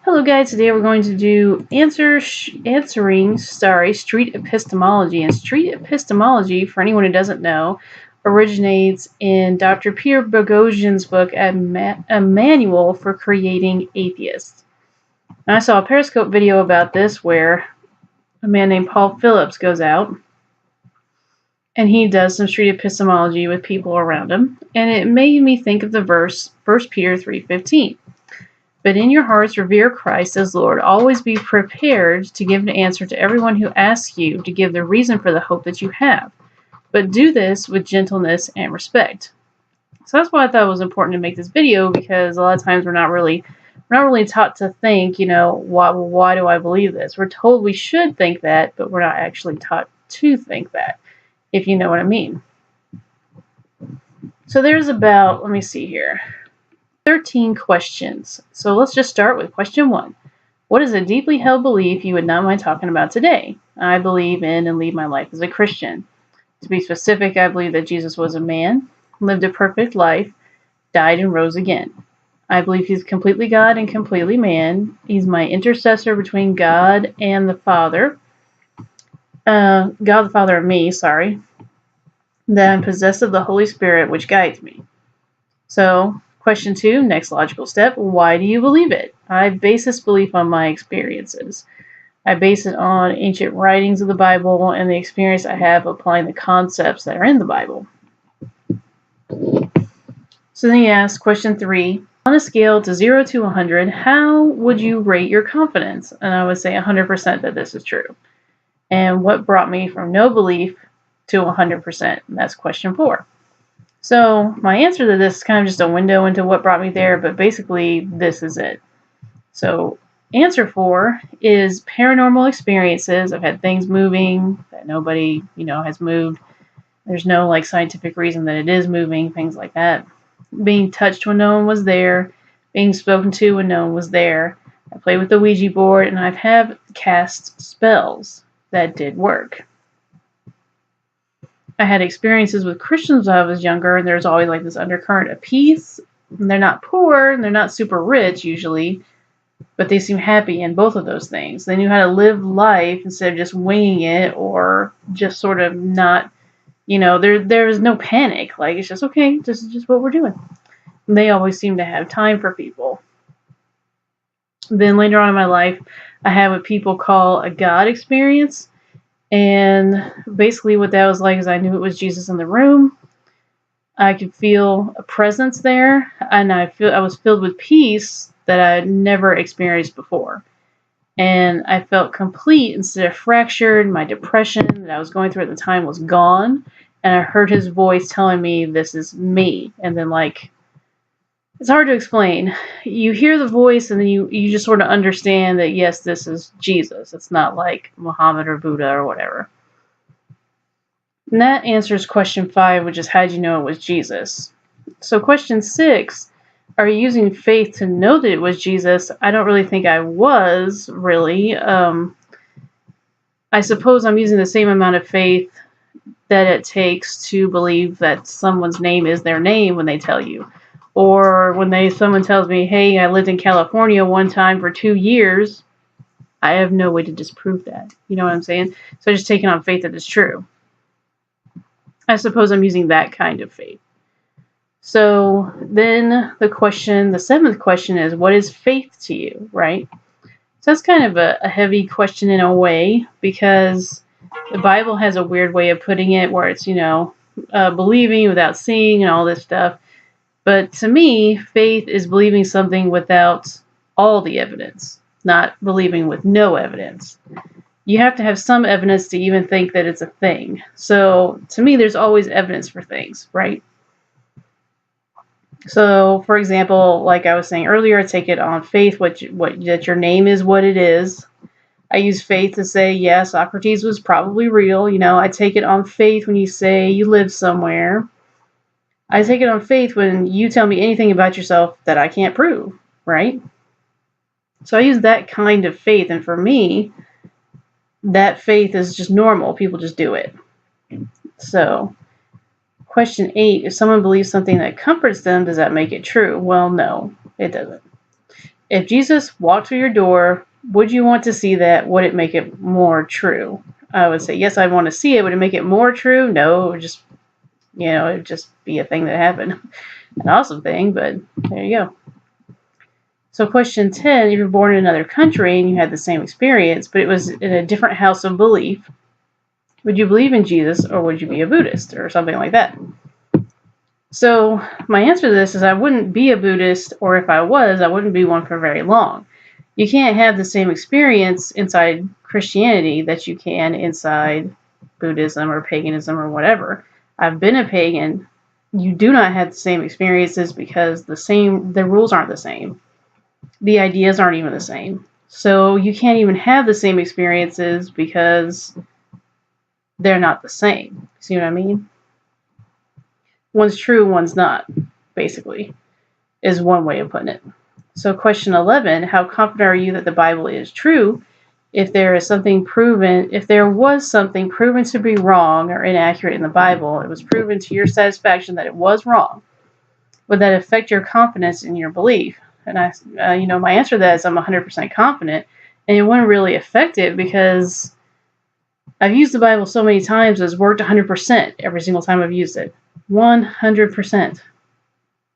Hello guys, today we're going to do answering street epistemology. And street epistemology, for anyone who doesn't know, originates in Dr. Peter Boghossian's book, A Manual for Creating Atheists. And I saw a periscope video about this where a man named Paul Phillips goes out and he does some street epistemology with people around him. And it made me think of the verse 1 Peter 3:15. But in your hearts revere Christ as Lord. Always be prepared to give an answer to everyone who asks you to give the reason for the hope that you have. But do this with gentleness and respect. So that's why I thought it was important to make this video, because a lot of times we're not really taught to think, why do I believe this? We're told we should think that, but we're not actually taught to think that, if you know what I mean. So there's about, let me see here, 13 questions. So let's just start with question 1. What is a deeply held belief you would not mind talking about today? I believe in and lead my life as a Christian. To be specific, I believe that Jesus was a man, lived a perfect life, died and rose again. I believe he's completely God and completely man. He's my intercessor between God and the Father. God the Father and me, That I'm possessed of the Holy Spirit, which guides me. So, question 2, next logical step, why do you believe it? I base this belief on my experiences. I base it on ancient writings of the Bible and the experience I have applying the concepts that are in the Bible. So then you ask, question 3, on a scale to 0 to 100, how would you rate your confidence? And I would say 100% that this is true. And what brought me from no belief to 100%? And that's question 4. So my answer to this is kind of just a window into what brought me there, but basically this is it. So answer 4 is paranormal experiences. I've had things moving that nobody, has moved. There's no scientific reason that it is moving, things like that. Being touched when no one was there, being spoken to when no one was there. I play with the Ouija board, and I've had cast spells that did work. I had experiences with Christians when I was younger, and there's always this undercurrent of peace. And they're not poor, and they're not super rich usually, but they seem happy in both of those things. They knew how to live life instead of just winging it or just sort of not, there was no panic. It's just, okay, this is just what we're doing. And they always seem to have time for people. Then later on in my life, I had what people call a God experience. And basically what that was like is I knew it was Jesus in the room. I could feel a presence there, and I was filled with peace that I had never experienced before. And I felt complete instead of fractured. My depression that I was going through at the time was gone, and I heard his voice telling me, this is me. And then it's hard to explain. You hear the voice, and then you just sort of understand that, yes, this is Jesus. It's not like Muhammad or Buddha or whatever. And that answers question 5, which is, how did you know it was Jesus? So question 6, are you using faith to know that it was Jesus? I don't really think I was, really. I suppose I'm using the same amount of faith that it takes to believe that someone's name is their name when they tell you. Or when someone tells me, hey, I lived in California one time for 2 years, I have no way to disprove that. You know what I'm saying? So I just take it on faith that it's true. I suppose I'm using that kind of faith. So then the 7th question is, what is faith to you, right? So that's kind of a heavy question in a way, because the Bible has a weird way of putting it where it's, believing without seeing and all this stuff. But to me, faith is believing something without all the evidence, not believing with no evidence. You have to have some evidence to even think that it's a thing. So to me, there's always evidence for things, right? So, for example, like I was saying earlier, I take it on faith that your name is what it is. I use faith to say, yeah, Socrates was probably real. I take it on faith when you say you live somewhere. I take it on faith when you tell me anything about yourself that I can't prove, right? So I use that kind of faith, and for me, that faith is just normal. People just do it. So, question 8, if someone believes something that comforts them, does that make it true? Well, no, it doesn't. If Jesus walked through your door, would you want to see that? Would it make it more true? I would say, yes, I'd want to see it. Would it make it more true? No, it would just, it'd just be a thing that happened. An awesome thing, but there you go. So question 10, if you're born in another country and you had the same experience, but it was in a different house of belief, would you believe in Jesus or would you be a Buddhist or something like that? So my answer to this is I wouldn't be a Buddhist, or if I was, I wouldn't be one for very long. You can't have the same experience inside Christianity that you can inside Buddhism or paganism or whatever. I've been a pagan. You do not have the same experiences because the rules aren't the same. The ideas aren't even the same. So you can't even have the same experiences because they're not the same. See what I mean? One's true, one's not, basically, is one way of putting it. So question 11, how confident are you that the Bible is true? If there was something proven to be wrong or inaccurate in the Bible, it was proven to your satisfaction that it was wrong, would that affect your confidence in your belief? And my answer to that is I'm 100% confident, and it wouldn't really affect it because I've used the Bible so many times, it's worked 100% every single time I've used it. 100%.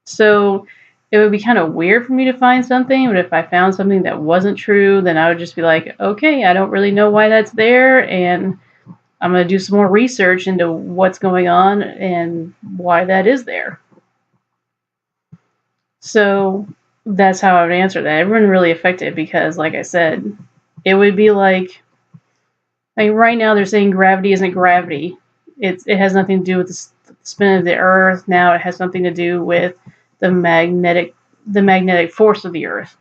So it would be kind of weird for me to find something, but if I found something that wasn't true, then I would just be like, okay, I don't really know why that's there, and I'm going to do some more research into what's going on and why that is there. So that's how I would answer that. It wouldn't really affect it because, like I said, it would be like right now they're saying gravity isn't gravity. It has nothing to do with the spin of the Earth. Now it has something to do with the magnetic force of the Earth.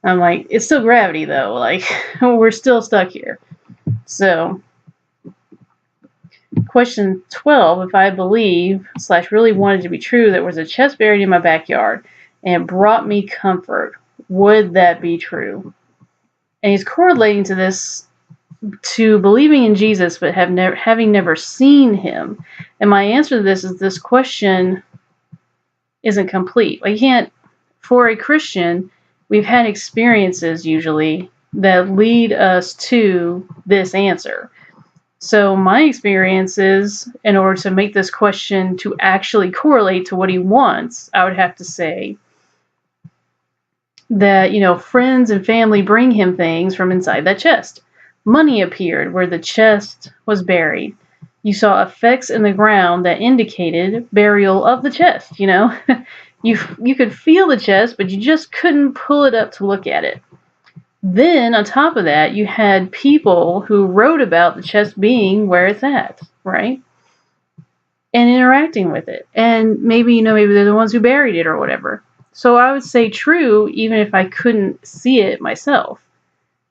I'm like, it's still gravity though. Like, we're still stuck here. So, question 12, if I believe / really wanted to be true, there was a chest buried in my backyard and it brought me comfort, would that be true? And he's correlating to this to believing in Jesus but having never seen him. And my answer to this is this question isn't complete. Like, you can't, for a Christian, we've had experiences usually that lead us to this answer. So my experiences, in order to make this question to actually correlate to what he wants, I would have to say that, friends and family bring him things from inside that chest. Money appeared where the chest was buried. You saw effects in the ground that indicated burial of the chest, You could feel the chest, but you just couldn't pull it up to look at it. Then, on top of that, you had people who wrote about the chest being where it's at, right? And interacting with it. And maybe they're the ones who buried it or whatever. So I would say true, even if I couldn't see it myself.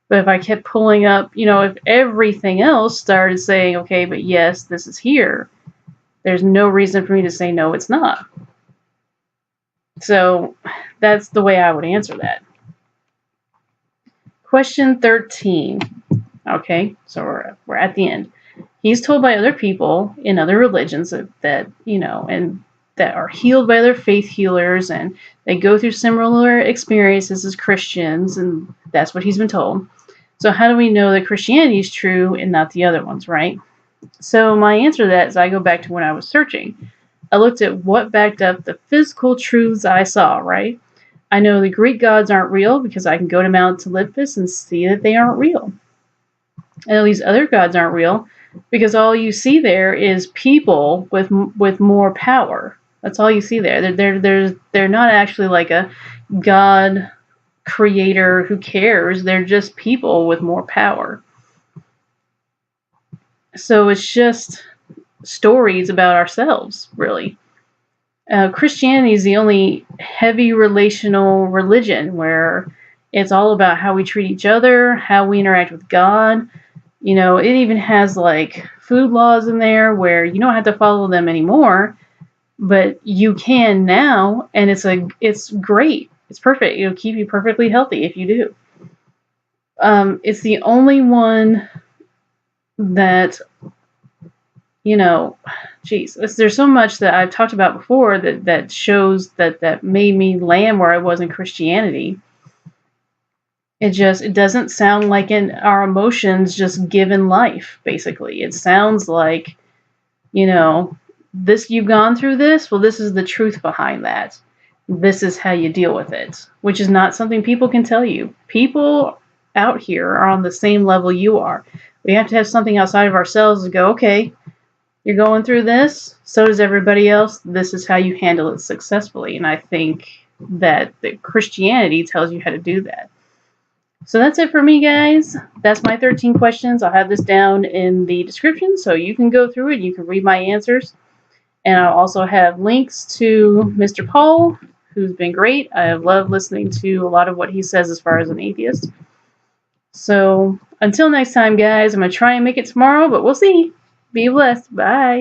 But if I kept pulling up, if everything else started saying, okay, but yes, this is here, there's no reason for me to say, no, it's not. So that's the way I would answer that. Question 13. Okay, so we're at the end. He's told by other people in other religions that and that are healed by their faith healers, and they go through similar experiences as Christians, and that's what he's been told. So how do we know that Christianity is true and not the other ones, right? So my answer to that is I go back to when I was searching. I looked at what backed up the physical truths I saw, right? I know the Greek gods aren't real because I can go to Mount Olympus and see that they aren't real. And these other gods aren't real because all you see there is people with more power. That's all you see there. They're not actually like a god creator who cares. They're just people with more power. So it's just stories about ourselves, really. Christianity is the only heavy relational religion where it's all about how we treat each other, how we interact with God. It even has like food laws in there where you don't have to follow them anymore, but you can now, and it's great. It's perfect. It'll keep you perfectly healthy if you do. It's the only one that, there's so much that I've talked about before that shows that made me land where I was in Christianity. It doesn't sound like our emotions just given life, basically. It sounds like, this, you've gone through this, well, this is the truth behind that. This is how you deal with it, which is not something people can tell you. People out here are on the same level you are. We have to have something outside of ourselves to go, okay, you're going through this, so does everybody else. This is how you handle it successfully. And I think that Christianity tells you how to do that. So that's it for me, guys. That's my 13 questions. I'll have this down in the description so you can go through it. You can read my answers. And I'll also have links to Mr. Paul, who's been great. I love listening to a lot of what he says as far as an atheist. So until next time, guys, I'm going to try and make it tomorrow, but we'll see. Be blessed. Bye.